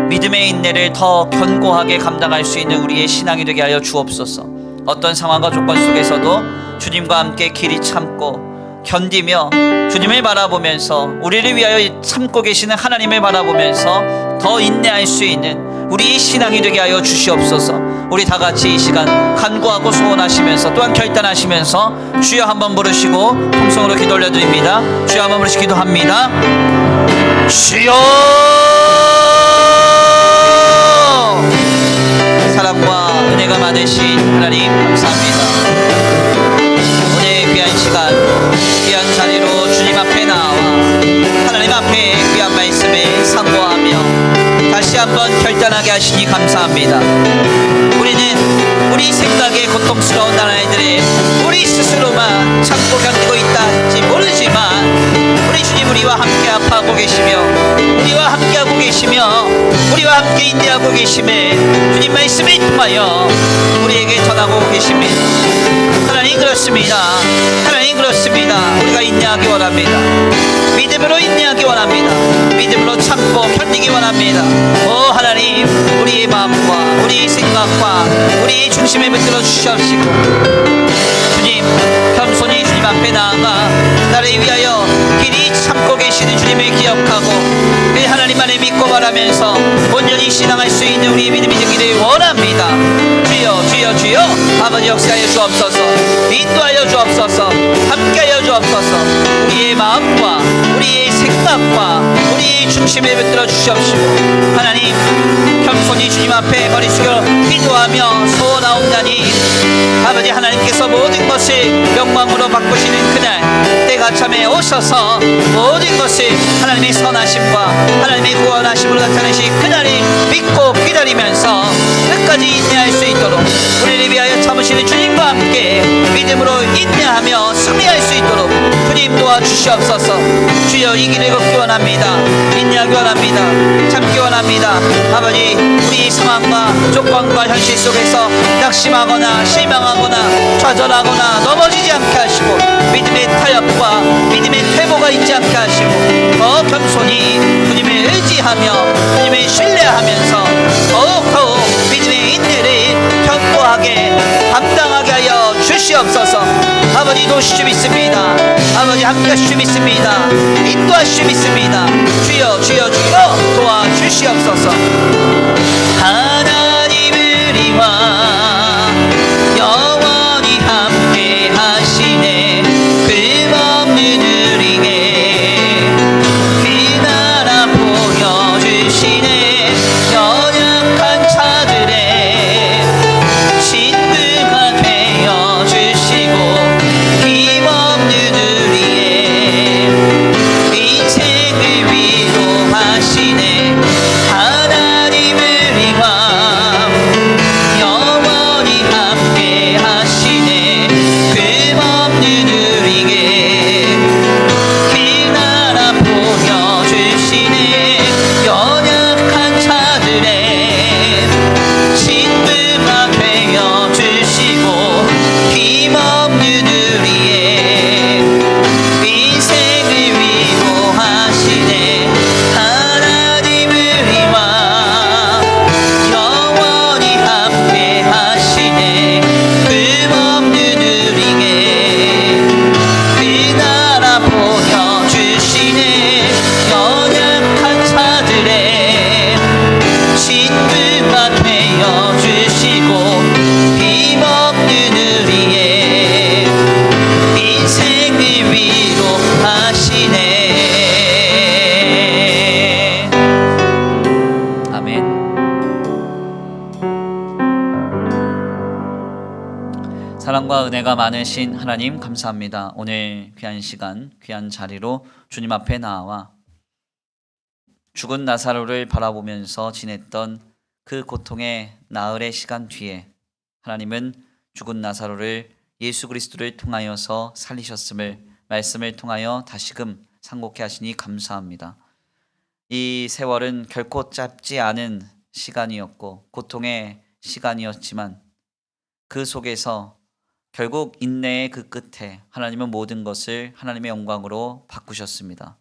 Speaker 1: 믿음의 인내를 더 견고하게 감당할 수 있는 우리의 신앙이 되게 하여 주옵소서. 어떤 상황과 조건 속에서도 주님과 함께 길이 참고 견디며 주님을 바라보면서 우리를 위하여 참고 계시는 하나님을 바라보면서 더 인내할 수 있는 우리의 신앙이 되게 하여 주시옵소서. 우리 다 같이 이 시간 간구하고 소원하시면서 또한 결단하시면서 주여 한번 부르시고 통성으로 기도 올려드립니다. 주여 한번 부르시고 기도합니다. 주여, 사랑과 은혜가 많으신 하나님 감사합니다. 오늘 귀한 시간, 귀한 자리로 주님 앞에 나와 하나님 앞에 귀한 말씀을 상고하며 다시 한번 결단하게 하시니 감사합니다. 우리는 우리 생각에 고통스러운 나라들을 우리 스스로만 참고 견디고 있다 할지 모르지만 우리 주님 우리와 함께 아파하고 계시며 우리와 함께하고 계시며 우리와 함께 인내하고 계심에 주님 말씀을 통하여 우리에게 전하고 계십니다. 하나님 그렇습니다. 하나님 그렇습니다. 우리가 인내하기 원합니다. 믿음으로 인내하기 원합니다. 믿음으로 참고 견디기 원합니다. 오 하나님, 우리의 마음과 우리의 생각과 우리의 중심에 붙들어 주시옵시고 주님 겸손히 주님 앞에 나아가 나를 위하여 길이 참고 계시는 주님을 기억하고 그 하나님 안에 믿고 바라면서 온전히 신앙할 수 있는 우리의 믿음이 되기를 원합니다. 주여 주여 주여 아버지 역사하여 주옵소서. 인도하여 주옵소서. 함께하여 주옵소서. 우리의 마음과 우리의 생각과 우리의 중심에 붙들어 주시옵시고 하나님 겸손히 주님 앞에 머리 숙여 기도하며 소원하옵나니 아버지 하나님께서 모든 것을 영광으로 바꾸시는 그날 때가 참에 오셔서 모든 것을 하나님의 선하심과 하나님의 구원하심으로 나타내신 그날을 믿고 기다리면서 끝까지 인내할 수 있도록 우리를 위하여 참으시는 주님과 함께 믿음으로 인내하며 승리할 수 있도록 주님 도와주시옵소서. 주여 이 길을 걷기 원합니다. 인내하기 원합니다. 참기 원합니다. 아버지 우리 상황과 조건과 현실 속에서 낙심하거나 실망하거나 좌절하거나 넘어지지 않게 하시고 믿음의 타협과 믿음의 퇴보가 있지 않게 하시고 더 겸손히 주님을 의지하며 주님을 신뢰하면서 더욱 믿음의 인내를 견고하게 감당하게 하여 주시옵소서. 아버지 도우실 줄 믿습니다. 아버지 함께하실 줄 믿습니다. 인도하실 줄 믿습니다. 주여 주여 주여 도와주시옵소서. 하나님 우리와 영원히 함께 하시네. 끝없는 우리에게 그 나라 보여주시네. 연약한 자들의 친구가 되어주시고 힘없는 우리의 인생을 위로하 사랑과 은혜가 많으신 하나님 감사합니다. 오늘 귀한 시간, 귀한 자리로 주님 앞에 나와 죽은 나사로를 바라보면서 지냈던 그 고통의 나흘의 시간 뒤에 하나님은 죽은 나사로를 예수 그리스도를 통하여서 살리셨음을 말씀을 통하여 다시금 상고케 하시니 감사합니다. 이 세월은 결코 짧지 않은 시간이었고 고통의 시간이었지만 그 속에서 결국 인내의 그 끝에 하나님은 모든 것을 하나님의 영광으로 바꾸셨습니다.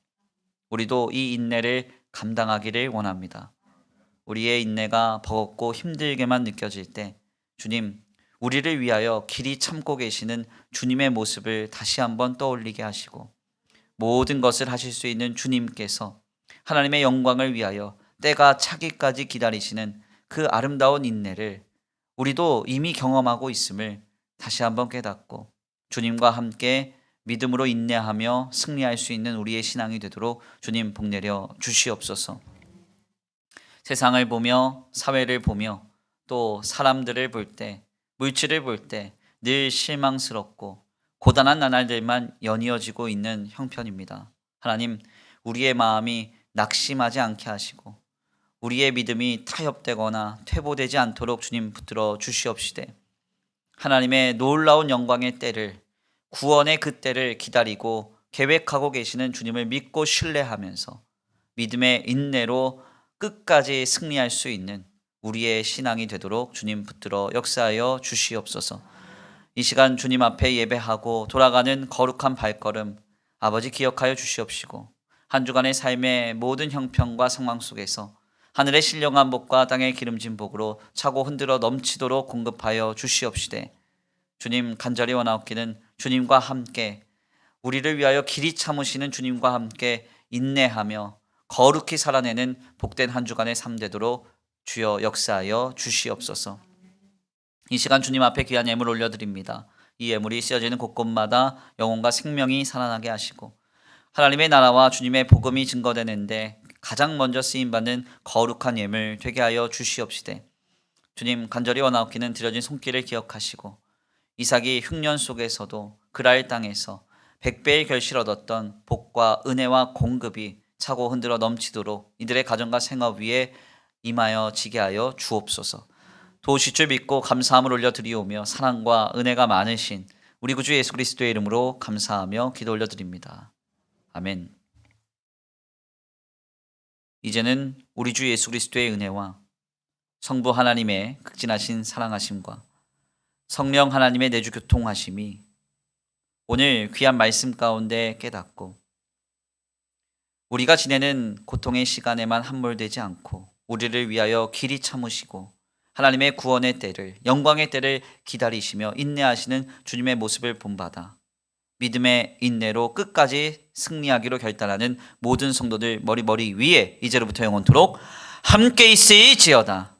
Speaker 1: 우리도 이 인내를 감당하기를 원합니다. 우리의 인내가 버겁고 힘들게만 느껴질 때 주님, 우리를 위하여 길이 참고 계시는 주님의 모습을 다시 한번 떠올리게 하시고 모든 것을 하실 수 있는 주님께서 하나님의 영광을 위하여 때가 차기까지 기다리시는 그 아름다운 인내를 우리도 이미 경험하고 있음을 다시 한번 깨닫고 주님과 함께 믿음으로 인내하며 승리할 수 있는 우리의 신앙이 되도록 주님 복내려 주시옵소서. 세상을 보며 사회를 보며 또 사람들을 볼 때, 물질을 볼 때 늘 실망스럽고 고단한 나날들만 연이어지고 있는 형편입니다. 하나님, 우리의 마음이 낙심하지 않게 하시고 우리의 믿음이 타협되거나 퇴보되지 않도록 주님 붙들어 주시옵시되 하나님의 놀라운 영광의 때를, 구원의 그 때를 기다리고 계획하고 계시는 주님을 믿고 신뢰하면서 믿음의 인내로 끝까지 승리할 수 있는 우리의 신앙이 되도록 주님 붙들어 역사하여 주시옵소서. 이 시간 주님 앞에 예배하고 돌아가는 거룩한 발걸음 아버지 기억하여 주시옵시고 한 주간의 삶의 모든 형편과 상황 속에서 하늘의 신령한 복과 땅의 기름진 복으로 차고 흔들어 넘치도록 공급하여 주시옵시되 주님 간절히 원하옵기는 주님과 함께 우리를 위하여 길이 참으시는 주님과 함께 인내하며 거룩히 살아내는 복된 한 주간의 삶 되도록 주여 역사하여 주시옵소서. 이 시간 주님 앞에 귀한 예물 올려드립니다. 이 예물이 쓰여지는 곳곳마다 영혼과 생명이 살아나게 하시고 하나님의 나라와 주님의 복음이 증거되는데 가장 먼저 쓰임받는 거룩한 예물 되게 하여 주시옵시되 주님 간절히 원하옵기는 드려진 손길을 기억하시고 이삭이 흉년 속에서도 그랄 땅에서 100배의 결실 얻었던 복과 은혜와 공급이 차고 흔들어 넘치도록 이들의 가정과 생업 위에 임하여 지게 하여 주옵소서. 도우실 줄 믿고 감사함을 올려드리오며 사랑과 은혜가 많으신 우리 구주 예수 그리스도의 이름으로 감사하며 기도 올려드립니다. 아멘. 이제는 우리 주 예수 그리스도의 은혜와 성부 하나님의 극진하신 사랑하심과 성령 하나님의 내주 교통하심이 오늘 귀한 말씀 가운데 깨닫고 우리가 지내는 고통의 시간에만 함몰되지 않고 우리를 위하여 길이 참으시고 하나님의 구원의 때를, 영광의 때를 기다리시며 인내하시는 주님의 모습을 본받아 믿음의 인내로 끝까지 승리하기로 결단하는 모든 성도들 머리 위에 이제로부터 영원토록 함께 있을지어다.